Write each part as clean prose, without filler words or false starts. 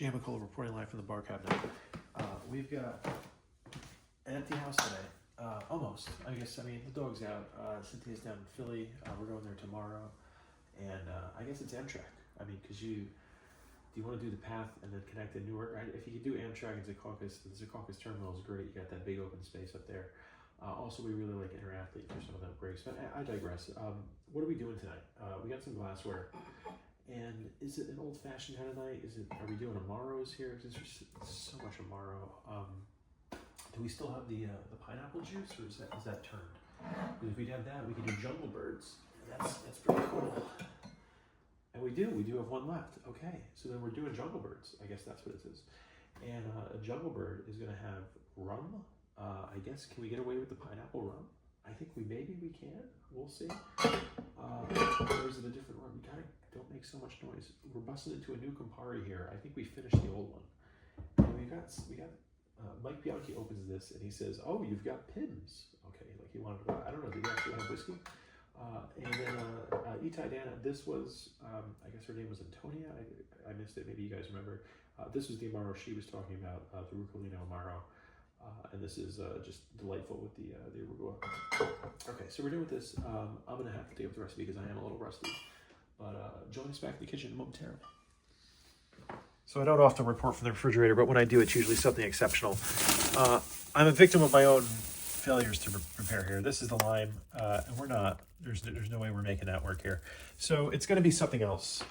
Jmikola reporting live from the bar cabinet. We've got an empty house today. Almost. I mean, the dog's out. Cynthia's down in Philly. We're going there tomorrow. And I guess it's Amtrak. I mean, because do you want to do the path and then connect to Newark? Right? If you could do Amtrak and Secaucus, the Secaucus terminal is great. You got that big open space up there. Also, we really like Interathletes for some of that breaks. But I digress. What are we doing tonight? We got some glassware. And is it an old-fashioned kind of night? Are we doing Amaros here? Because there's so much Amaro. Do we still have the pineapple juice, or is that turned? Because if we have that, we could do Jungle Birds. That's pretty cool. And we do have one left. Okay, so then we're doing Jungle Birds. I guess that's what it is. And a Jungle Bird is going to have rum. I guess, can we get away with the pineapple rum? I think maybe we can. We'll see. Or is it a different rum? Don't make so much noise. We're busting into a new Campari here. I think we finished the old one. And we got Mike Bianchi opens this and he says, "Oh, you've got Pimm's." Okay, like he wanted to. I don't know. Did he actually have whiskey? And then Itai Dana. This was, I guess her name was Antonia. I missed it. Maybe you guys remember. This was the Amaro she was talking about, the Rucolino Amaro. And this is just delightful with the arugula. Okay, so we're doing this. I'm gonna have to take up the recipe because I am a little rusty. But join us back in the kitchen momentarily. So I don't often report from the refrigerator, but when I do, it's usually something exceptional. I'm a victim of my own failures to prepare here. This is the lime, and we're not. There's no way we're making that work here. So it's going to be something else.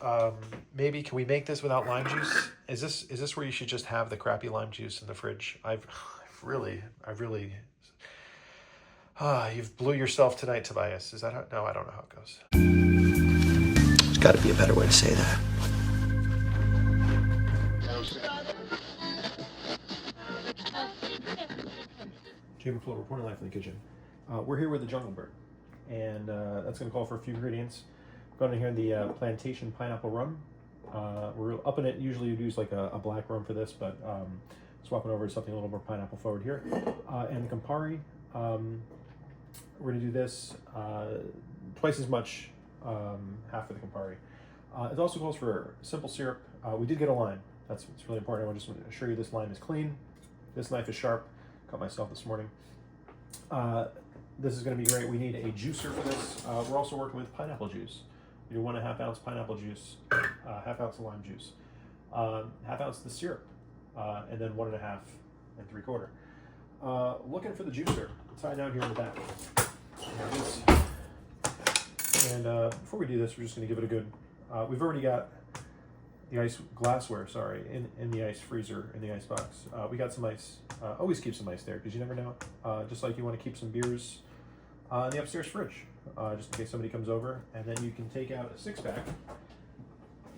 Maybe can we make this without lime juice? Is this where you should just have the crappy lime juice in the fridge? I've really. You've blew yourself tonight, Tobias. Is that how? No, I don't know how it goes. There's got to be a better way to say that. Jmikola reporting live from the kitchen. We're here with the Jungle Bird, and that's going to call for a few ingredients. Going in here the plantation pineapple rum. We're up in it. Usually you'd use like a black rum for this, but swapping over to something a little more pineapple forward here. And the Campari. We're going to do this twice as much, half of the Campari. It also calls for simple syrup. We did get a lime. That's really important. I just want to assure you this lime is clean. This knife is sharp. Cut myself this morning. This is going to be great. We need a juicer for this. We're also working with pineapple juice. We do 1.5 ounce pineapple juice, 1/2 ounce of lime juice, 1/2 ounce of the syrup, and then 1.5 and 3/4. Looking for the juicer. It's tied down here in the back. There it is. And before we do this, we're just going to give it a good. We've already got the glassware, in the ice freezer, in the ice box. We got some ice. Always keep some ice there because you never know. Just like you want to keep some beers in the upstairs fridge, just in case somebody comes over. And then you can take out a 6-pack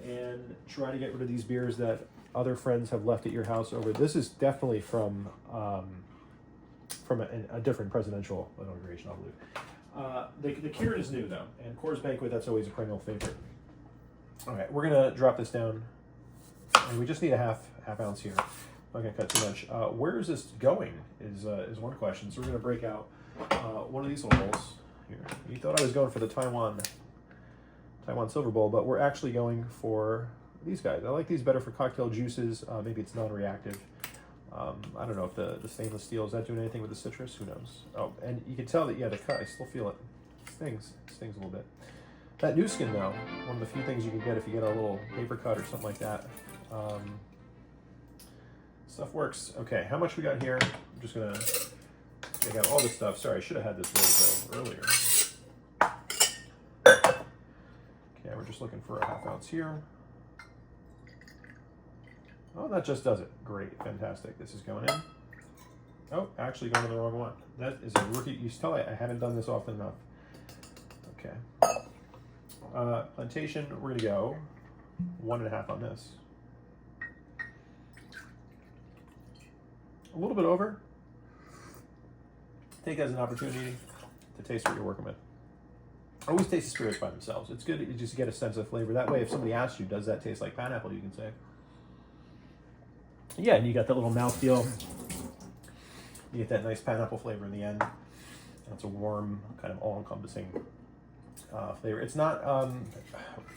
and try to get rid of these beers that other friends have left at your house over. This is definitely from a different presidential inauguration, I believe. The Kirin is new though, and Coors Banquet, that's always a perennial favorite. All right, we're gonna drop this down, and we just need a half ounce here. I'm not gonna cut too much. Where is this going is one question. So we're gonna break out one of these little bowls here. You thought I was going for the Taiwan Silver Bowl, but we're actually going for these guys. I like these better for cocktail juices. Maybe it's non-reactive. I don't know if the stainless steel, is that doing anything with the citrus? Who knows? Oh, and you can tell that, yeah, the cut, I still feel it. It stings a little bit. That new skin, though, one of the few things you can get if you get a little paper cut or something like that. Stuff works. Okay, how much we got here? I'm just gonna take out all this stuff. Sorry, I should have had this ready to go earlier. Okay, we're just looking for a 1/2 ounce here. Oh, that just does it. Great, fantastic. This is going in. Oh, actually going in the wrong one. That is a rookie. You tell I haven't done this often enough. Okay. Plantation, we're gonna go 1.5 on this. A little bit over. Take that as an opportunity to taste what you're working with. Always taste the spirits by themselves. It's good to just get a sense of flavor. That way, if somebody asks you, does that taste like pineapple, you can say. Yeah, and you got that little mouthfeel. You get that nice pineapple flavor in the end. That's a warm, kind of all-encompassing flavor. It's not,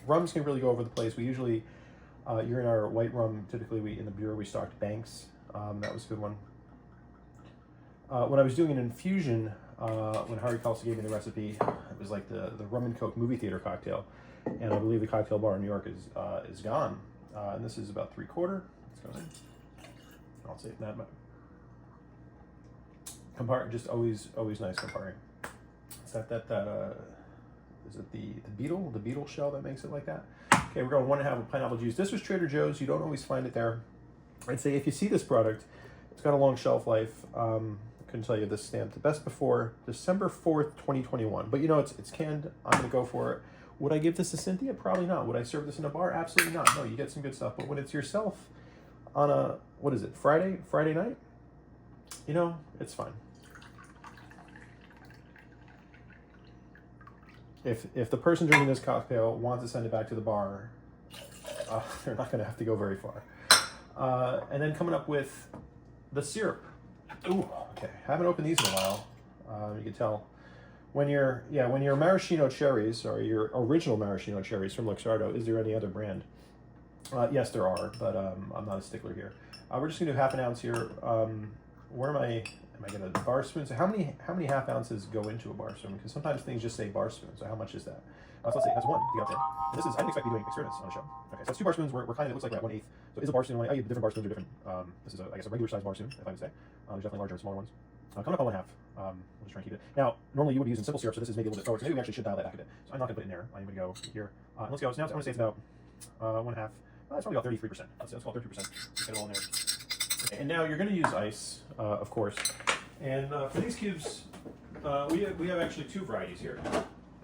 rums can really go over the place. We usually You're in our white rum. Typically, in the bureau, we stocked Banks. That was a good one. When I was doing an infusion, when Harry Kelsey gave me the recipe, it was like the rum and coke movie theater cocktail, and I believe the cocktail bar in New York is gone. And this is about 3/4. Let's go in. I'll save that. Campari, just always nice Campari. Is that is it the beetle shell that makes it like that? Okay, we're going 1.5 of pineapple juice. This was Trader Joe's. You don't always find it there. I'd say if you see this product, it's got a long shelf life. I couldn't tell you this stamped. Best before December 4th, 2021. But you know, it's canned. I'm going to go for it. Would I give this to Cynthia? Probably not. Would I serve this in a bar? Absolutely not. No, you get some good stuff. But when it's yourself on a, what is it, Friday night? You know, it's fine. If the person drinking this cocktail wants to send it back to the bar, they're not going to have to go very far. And then coming up with the syrup. Ooh, okay. Haven't opened these in a while. You can tell when your maraschino cherries or your original maraschino cherries from Luxardo. Is there any other brand? Yes, there are, but I'm not a stickler here. We're just going to do 1/2 ounce here. Where am I going to bar spoon? So how many 1/2 ounces go into a bar spoon? Because sometimes things just say bar spoon. So how much is that? So let's say that's 1. You got that. And this is, I didn't expect to be doing experiments on the show. Okay, so that's 2 bar spoons. We're kind of, it looks like that 1/8. So is a bar spoon, oh, yeah, different bar spoons are different. This is, I guess, a regular size bar spoon, if I would say. There's definitely larger and smaller ones. Coming up on 1/2. We'll just try and keep it. Now, normally you would be using simple syrup, so this is maybe a little bit forward. So maybe we actually should dial that back a bit. So I'm not going to put it in there. I'm going to go here. Let's go. So now I'm going to say it's about 1/2. It's probably about 33%. Let's call it 30%. Get it all in there. Okay, and now you're going to use ice, of course. And for these cubes, we have actually 2 varieties here.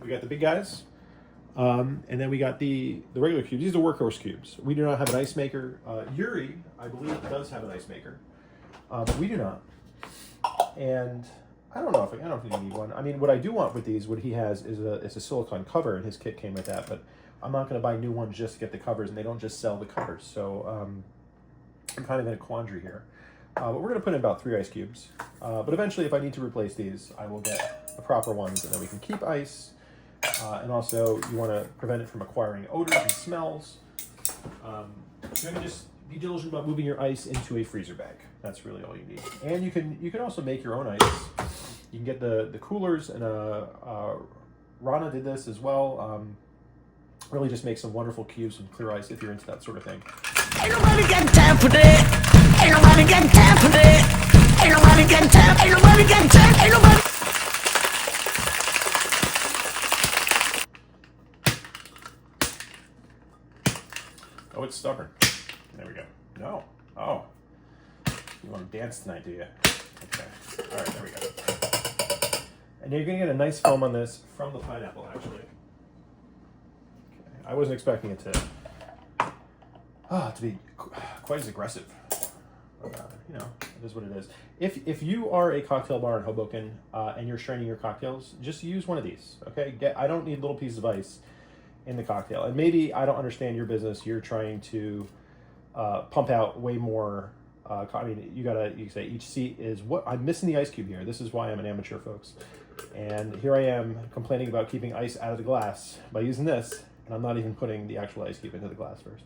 We got the big guys, and then we got the regular cubes. These are workhorse cubes. We do not have an ice maker. Yuri, I believe, does have an ice maker, but we do not. And I don't know if you need one. I mean, what I do want with these, what he has is a silicone cover, and his kit came with that. But I'm not going to buy new ones just to get the covers, and they don't just sell the covers. So I'm kind of in a quandary here. But we're going to put in about 3 ice cubes. But eventually, if I need to replace these, I will get the proper ones, and then we can keep ice. And also, you want to prevent it from acquiring odors and smells. You're going to just be diligent about moving your ice into a freezer bag. That's really all you need. And you can also make your own ice. You can get the coolers, and Rana did this as well. Really just make some wonderful cubes and clear ice if you're into that sort of thing. Ain't nobody got time for that. Ain't nobody got time for that. Ain't nobody got time. Ain't nobody got time. Ain't nobody. Oh, it's stubborn. There we go. No. Oh. You want to dance tonight, do you? Okay. All right, there we go. And you're going to get a nice foam on this from the pineapple, actually. Okay. I wasn't expecting it to be quite as aggressive. You know, it is what it is. If you are a cocktail bar in Hoboken and you're straining your cocktails, just use one of these, okay? I don't need little pieces of ice in the cocktail. And maybe I don't understand your business. You're trying to pump out way more. I mean, you say each seat is what I'm missing the ice cube here. This is why I'm an amateur, folks. And here I am complaining about keeping ice out of the glass by using this, and I'm not even putting the actual ice cube into the glass first.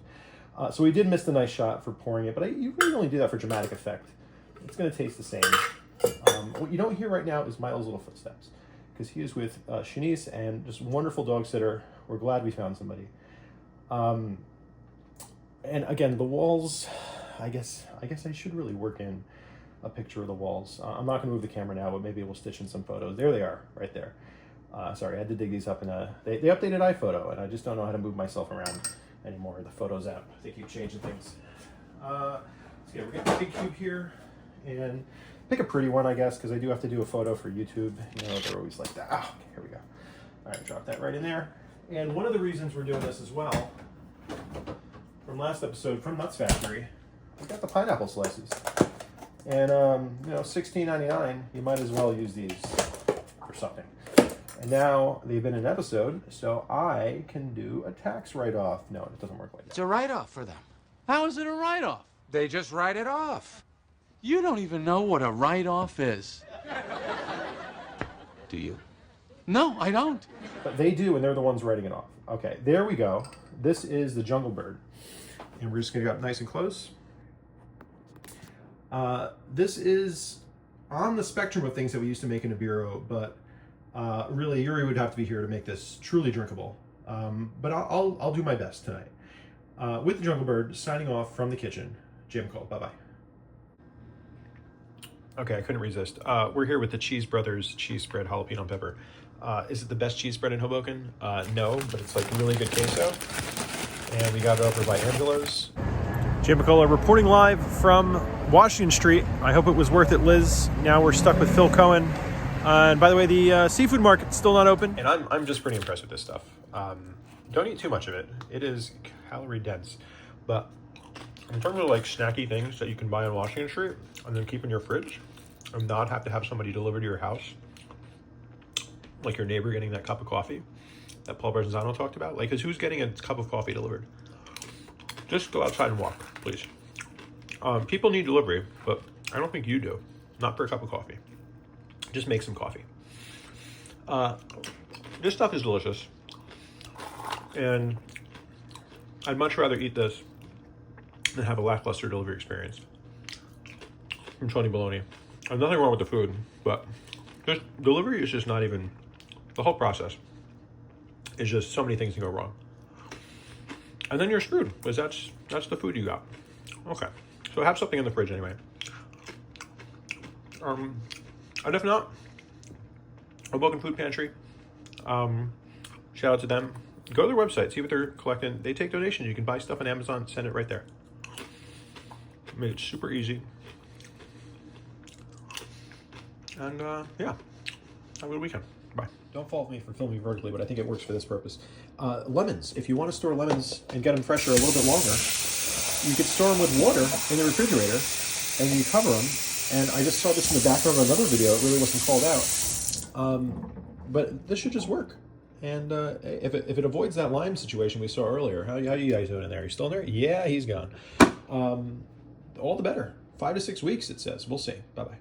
So we did miss the nice shot for pouring it, but you really only do that for dramatic effect. It's going to taste the same. What you don't hear right now is Miles' little footsteps, because he is with Shanice and just wonderful dog sitter. We're glad we found somebody. And again, the walls, I guess I should really work in a picture of the walls. I'm not going to move the camera now, but maybe we'll stitch in some photos. There they are, right there. Sorry, I had to dig these up in they updated iPhoto, and I just don't know how to move myself around anymore. The Photos app, they keep changing things. So yeah, we're getting a big cube here, and pick a pretty one, I guess, because I do have to do a photo for YouTube. You know, they're always like that. Okay, here we go. All right, drop that right in there. And one of the reasons we're doing this as well, from last episode from Nuts Factory, we got the pineapple slices. And, you know, $16.99, you might as well use these for something. And now they've been an episode, so I can do a tax write-off. No, it doesn't work like that. It's a write-off for them. How is it a write-off? They just write it off. You don't even know what a write-off is. Do you? No, I don't. But they do, and they're the ones writing it off. Okay, there we go. This is the Jungle Bird. And we're just gonna get up nice and close. This is on the spectrum of things that we used to make in a bureau, but really Yuri would have to be here to make this truly drinkable. But I'll do my best tonight. With the Jungle Bird, signing off from the kitchen, Jmikola. Bye-bye. Okay, I couldn't resist. We're here with the Cheese Brothers cheese spread jalapeno and pepper. Is it the best cheese spread in Hoboken? No, but it's like really good queso. And we got it over by Angelo's. Jmikola reporting live from Washington Street. I hope it was worth it, Liz. Now we're stuck with Phil Cohen. And by the way, the seafood market's still not open. And I'm just pretty impressed with this stuff. Don't eat too much of it. It is calorie dense. But in terms of like snacky things that you can buy on Washington Street and then keep in your fridge and not have to have somebody deliver to your house, like your neighbor getting that cup of coffee that Paul Berzano talked about. Like, 'cause who's getting a cup of coffee delivered? Just go outside and walk, please. People need delivery, but I don't think you do. Not for a cup of coffee. Just make some coffee. This stuff is delicious. And I'd much rather eat this than have a lackluster delivery experience from Tony Baloney. There's nothing wrong with the food, but just delivery is just not even, the whole process is just so many things can go wrong. And then you're screwed, because that's the food you got. Okay, so have something in the fridge anyway. And if not, Hoboken Food Pantry, shout out to them. Go to their website, see what they're collecting. They take donations. You can buy stuff on Amazon, send it right there. Made it super easy. And yeah, have a good weekend. Bye. Don't fault me for filming vertically, but I think it works for this purpose. Lemons. If you want to store lemons and get them fresher a little bit longer, you could store them with water in the refrigerator, and then you cover them. And I just saw this in the background of another video. It really wasn't called out. But this should just work. And if it avoids that lime situation we saw earlier, how you guys doing in there? Are you still in there? Yeah, he's gone. All the better. 5 to 6 weeks, it says. We'll see. Bye-bye.